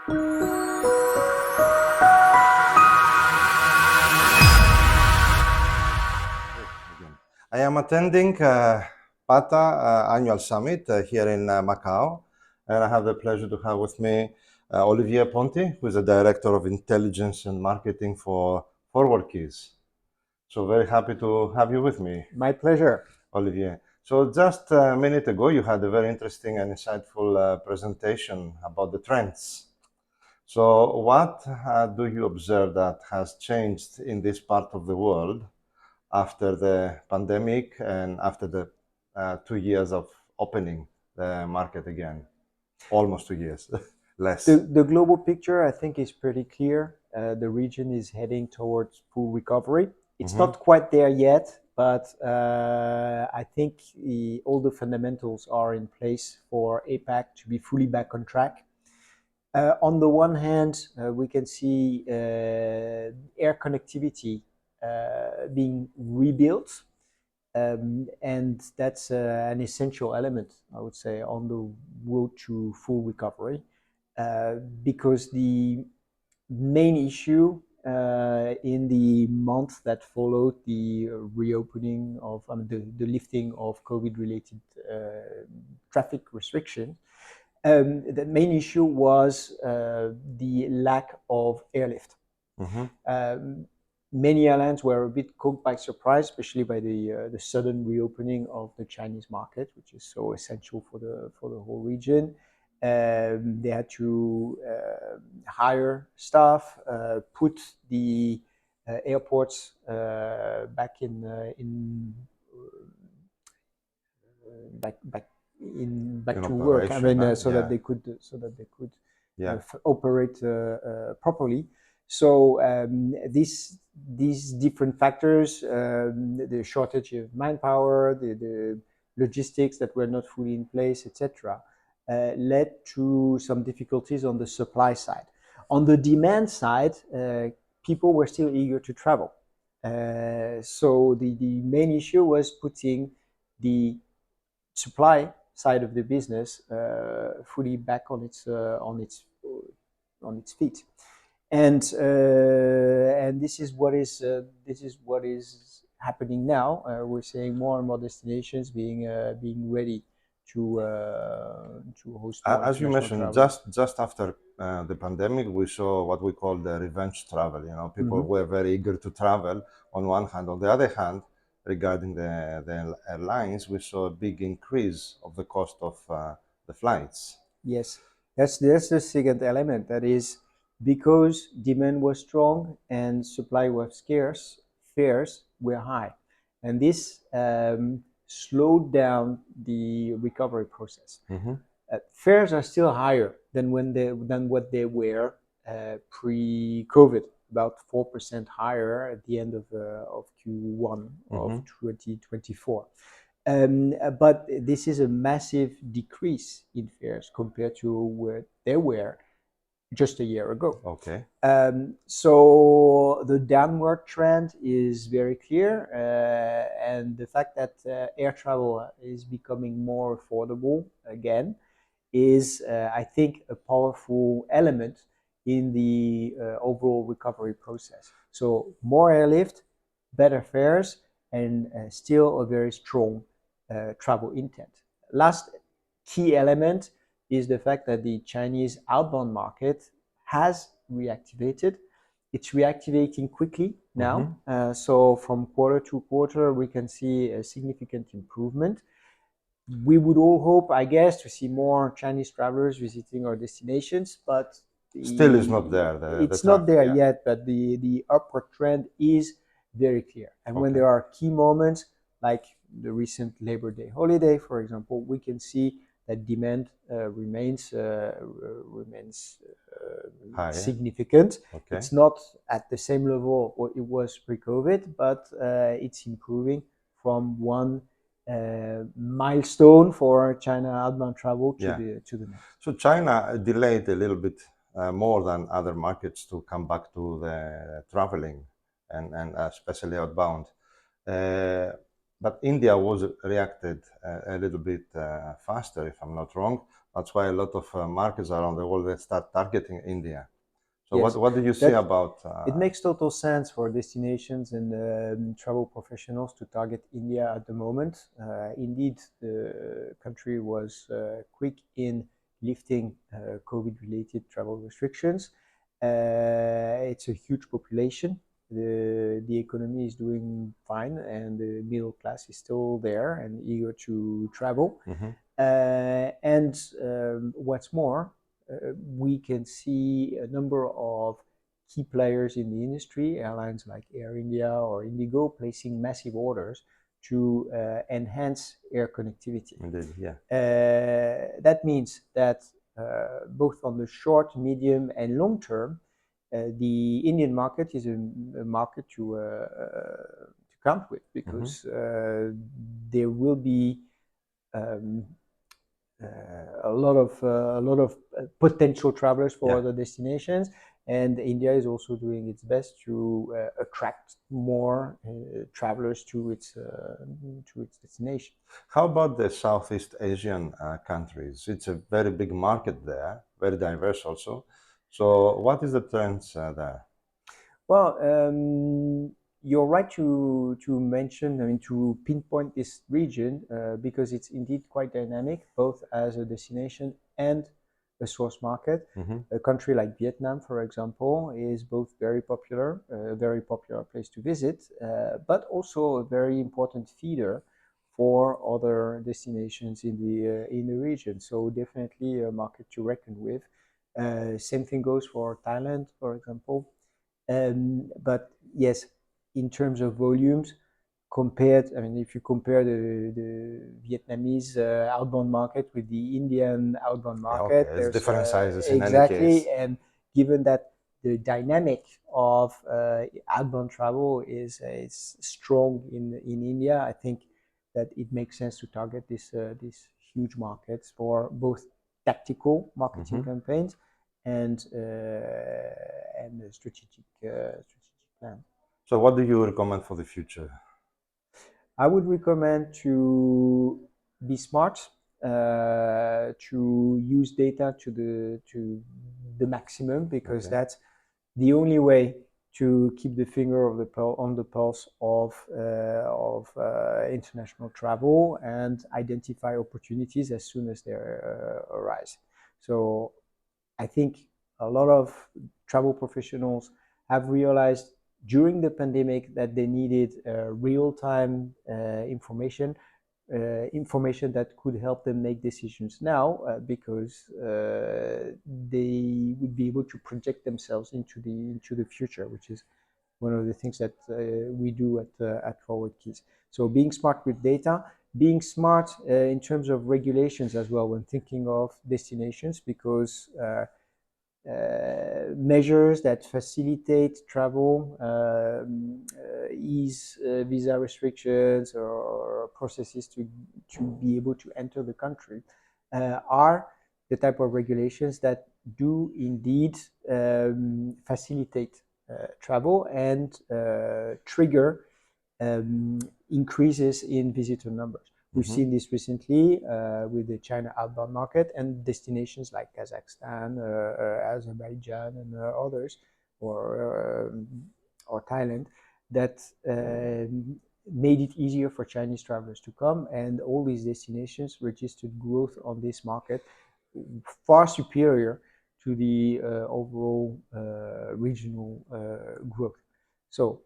I am attending PATA annual summit here in Macao, and I have the pleasure to have with me Olivier Ponti, who is the Director of Intelligence and Marketing for ForwardKeys. So very happy to have you with me, My pleasure. Olivier. So just a minute ago, you had a very interesting and insightful presentation about the trends. So what do you observe that has changed in this part of the world after the pandemic and after the 2 years of opening the market again? Almost 2 years, less. The global picture, I think, is pretty clear. The region is heading towards full recovery. It's not quite there yet, but I think all the fundamentals are in place for APAC to be fully back on track. On the one hand, we can see air connectivity being rebuilt. And that's an essential element, I would say, on the road to full recovery, because the main issue in the month that followed the reopening of the lifting of COVID-related traffic restrictions, the main issue was the lack of airlift. Many airlines were a bit caught by surprise, especially by the sudden reopening of the Chinese market, which is so essential for the whole region. They had to hire staff, put the airports back to work. I mean, so that they could operate properly. So these different factors, the shortage of manpower, the logistics that were not fully in place, etc., led to some difficulties on the supply side. On the demand side, people were still eager to travel. So the main issue was putting the supply side of the business fully back on its feet. And this is what is happening now. We're seeing more and more destinations being ready to host more. As you mentioned, just after the pandemic, we saw what we call the revenge travel. You know, people were very eager to travel on one hand. On the other hand, regarding the airlines, we saw a big increase of the cost of the flights. Yes, that's the second element. That is, because demand was strong and supply was scarce, fares were high. And this slowed down the recovery process. Fares are still higher than what they were pre-COVID, about 4% higher at the end of Q1 of 2024. But this is a massive decrease in fares compared to where they were just a year ago. Okay. So the downward trend is very clear, and the fact that air travel is becoming more affordable again is, I think, a powerful element in the overall recovery process. So more airlift, better fares, and still a very strong travel intent. Last key element is the fact that the Chinese outbound market has reactivated. It's reactivating quickly now. So from quarter to quarter, we can see a significant improvement. We would all hope, I guess, to see more Chinese travelers visiting our destinations, but still is not there. It's not there yet, but the upward trend is very clear. And when there are key moments like the recent Labor Day holiday, for example, we can see that demand remains high, significant. It's not at the same level what it was pre-COVID, but it's improving from one milestone for China outbound travel to the next. So China delayed a little bit more than other markets to come back to the traveling and especially outbound. But India was reacted a little bit faster, if I'm not wrong. That's why a lot of markets around the world they start targeting India. So Yes, what do you see that about? it makes total sense for destinations and travel professionals to target India at the moment. Indeed, the country was quick in lifting COVID-related travel restrictions. It's a huge population. The economy is doing fine, and the middle class is still there and eager to travel. Mhm. And what's more, we can see a number of key players in the industry, airlines like Air India or Indigo, placing massive orders to enhance air connectivity. Indeed, yeah. That means that both on the short, medium, and long term, the Indian market is a market to count with, because there will be um, a lot of potential travelers for Yeah. other destinations, and India is also doing its best to attract more travelers to its destination. How about the Southeast Asian countries? It's a very big market there, very diverse also. So what is the trends there? Well, you're right to mention, I mean, to pinpoint this region because it's indeed quite dynamic, both as a destination and a source market. Mhm. A country like Vietnam, for example, is both very popular, a very popular place to visit, but also a very important feeder for other destinations in the region. So definitely a market to reckon with. Same thing goes for Thailand, for example. But yes, in terms of volumes, I mean, if you compare the Vietnamese outbound market with the Indian outbound Yeah, market, okay, it's there's different sizes in any exactly, case. and given that the dynamic of outbound travel is strong in India, I think that it makes sense to target these huge markets for both tactical marketing Mhm. campaigns and a strategic plan. So what do you recommend for the future? I would recommend to be smart, to use data to the maximum, because Okay. that's the only way to keep the finger on the pulse of international travel and identify opportunities as soon as they arise. So I think a lot of travel professionals have realized during the pandemic that they needed real-time information that could help them make decisions now, because they would be able to project themselves into the future, which is one of the things that we do at ForwardKeys. So being smart with data, being smart in terms of regulations as well when thinking of destinations, because measures that facilitate travel, ease visa restrictions or processes to be able to enter the country are the type of regulations that do indeed facilitate travel and trigger um, increases in visitor numbers. We've Mhm. seen this recently with the China outbound market and destinations like Kazakhstan, Azerbaijan, and others, or Thailand, that made it easier for Chinese travelers to come. And all these destinations registered growth on this market far superior to the overall regional growth. So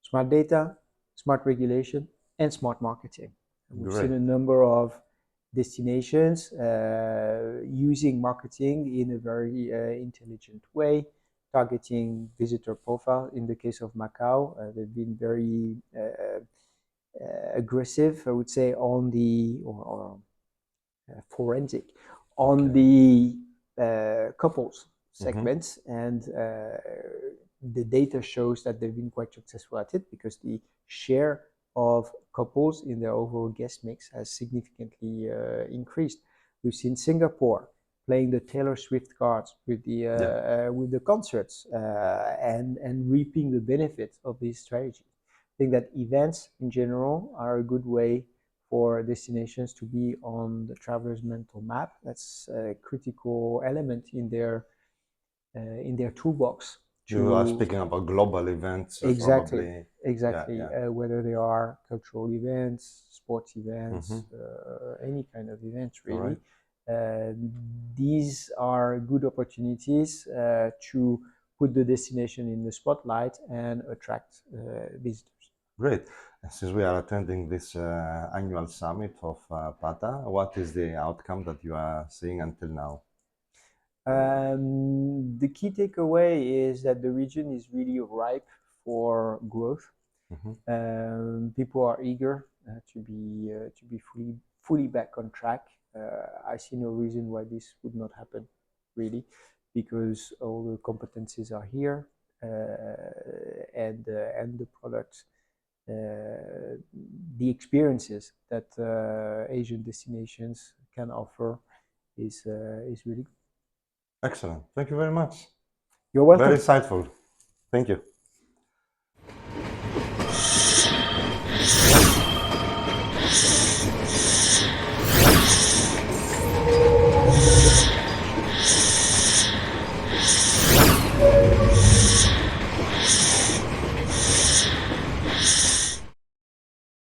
smart data, smart regulation, and smart marketing. We've seen Great. a number of destinations using marketing in a very intelligent way, targeting visitor profile. In the case of Macau, they've been very aggressive, I would say, on the or forensic on Okay. the couples Mhm. segments, and the data shows that they've been quite successful at it, because the share of couples in their overall guest mix has significantly increased. We've seen Singapore playing the Taylor Swift cards Yeah. with the concerts and reaping the benefits of these strategies. I think that events in general are a good way for destinations to be on the traveler's mental map. That's a critical element in their toolbox. You are speaking about global events, Exactly, probably. exactly. Yeah. Whether they are cultural events, sports events, Mm-hmm. any kind of events, All really. right. These are good opportunities to put the destination in the spotlight and attract visitors. Great. Since we are attending this annual summit of PATA, what is the outcome that you are seeing until now? The key takeaway is that the region is really ripe for growth. People are eager to be fully back on track. I see no reason why this would not happen, really, because all the competencies are here, and the products, the experiences that Asian destinations can offer is really good. Excellent. Thank you very much. You're welcome. Very insightful. Thank you.